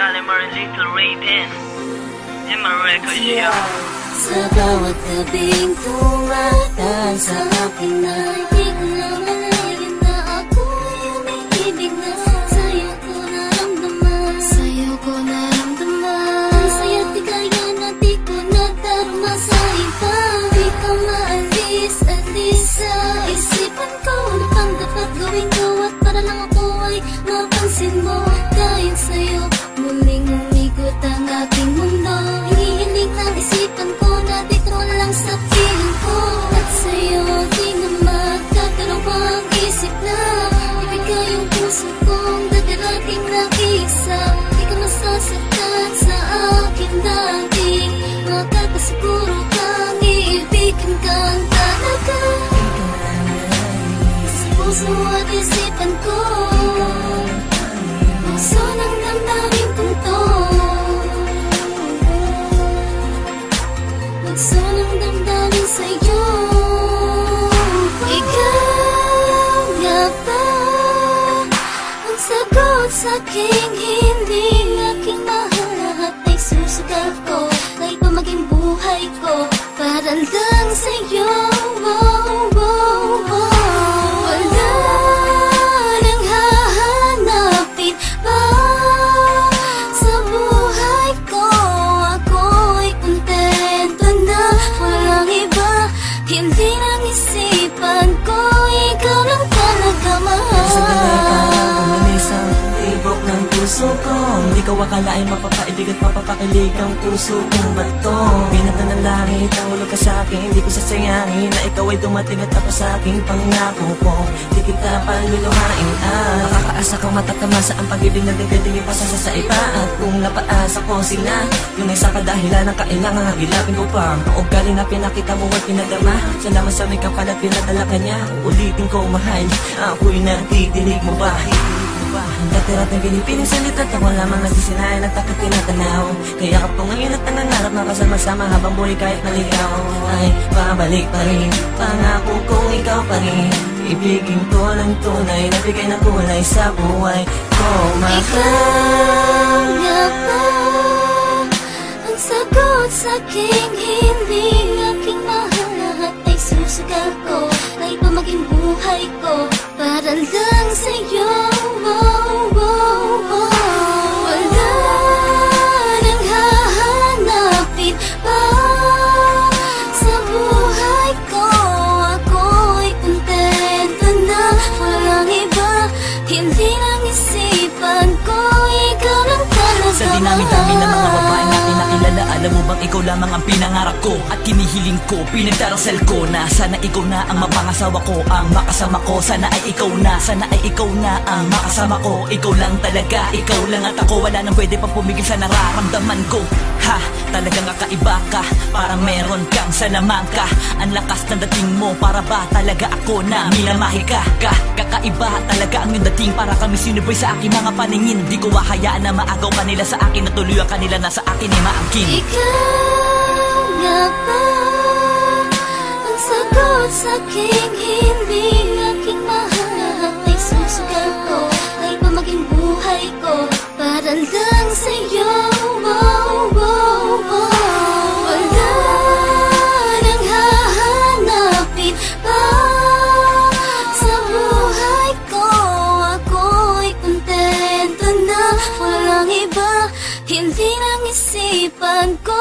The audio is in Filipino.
Shalimar and Little Raven Emma Records, yo. Sa bawat gabing tumataan sa akin na di ko na malayan na ako yung ibig na sa'yo ko naramdaman. Sa'yo ko naramdaman. Ang saya't di kaya na di ko nadarama sa iba. Di ka maalis, alis sa isipan ko. Ano pang dapat gawin ko at para lang ako ay mapansin mo. Dahil sa'yo muling umigot ang aking mundo. Hinihiling ng isipan ko na dito lang sa piling ko. At sa'yo di na magdadalawang isip na ibigay yung puso kong dadarating na isa. Di ka masasaktan sa akin dati. Makakasiguro kang iibigin kang talaga. Sa puso at isipan ko, puso ng damdamin kong to. Puso ng damdamin sa'yo. Ikaw nga ba ang sagot sa'king hiling aking mahal. Lahat ay susugal ko kahit pa maging buhay ko para lang sa'yo. Wala nang hahanapin pa sa buhay ko. Ako'y kontento na walang iba. Hindi lang isipan ko, ikaw lang talaga mahal. Sa balay ka lang bumalis ang tibok ng puso ko. Hindi ko akalain mapapaibig at mapapakilig ang puso kong bato. Binata ng langit ang ulo ka sa'kin. Hindi ko sasayangin na ikaw ay dumating at tapos sa aking pangako ko. Di kita paluluhain at makakaasa kang matatamasa ang pag-ibig na tingin pasasa sa iba. At kung napaasa ko sila, yun ay sa kadahilan ng kailangan hagilapin ko pa. Ang ugali na pinakita mo at pinadama. Salamat sa may kapalat pinadala ka niya. Ulitin ko mahal, ako'y nagtitinig mo ba? Dati-rat ng Pilipinas salita at ako lamang nagsisinayan at takot tinatanaw. Kaya ka po ngayon at nangangarap na kasama-sama habang buhay kahit maligaw. Ay pabalik pa rin, pangako kong ikaw pa rin. Ibigin ko ng tunay na bigay ng kulay sa buhay ko. Ikaw nga ba ang sagot sa'king hiling aking mahal. Lahat ay susugal ko kahit pa maging buhay ko para lang sa'yo. Wala nang hahanapin pa sa buhay ko. Ako'y kontento na walang iba. Hindi lang isipan ko, ikaw lang talaga sa dinami-dami ng mga babaeng natin nakilala, alam mo bang ikaw lamang ang pinangarap ko at kinihiling ko, pinagdarasal ko na sana ikaw na ang mapangasawa ko, ang makasama ko. Sana ay ikaw na, sana ay ikaw na ang makasama ko. Ikaw lang talaga, ikaw lang at ako. Wala nang pwede pang pumigil sa nararamdaman ko. Ha, talagang kakaiba ka, parang meron kang salamangka. Ang lakas ng dating mo, para ba talaga ako na minamahi ka? Kakaiba talaga ang iyong dating, para kami sinuboy sa aking mga paningin. Di ko hahayaan na maagaw ka nila sa akin, at tuloy ang kanila na sa akin ay maangkin. Ikaw nga ba ang sagot sa'king hiling aking mahal. Lahat ay susugal ko kahit pa maging buhay ko para lang sa'yo. Wala nang hahanapin pa sa buhay ko. Ako'y kontento na walang iba. Hindi lang isipan ko,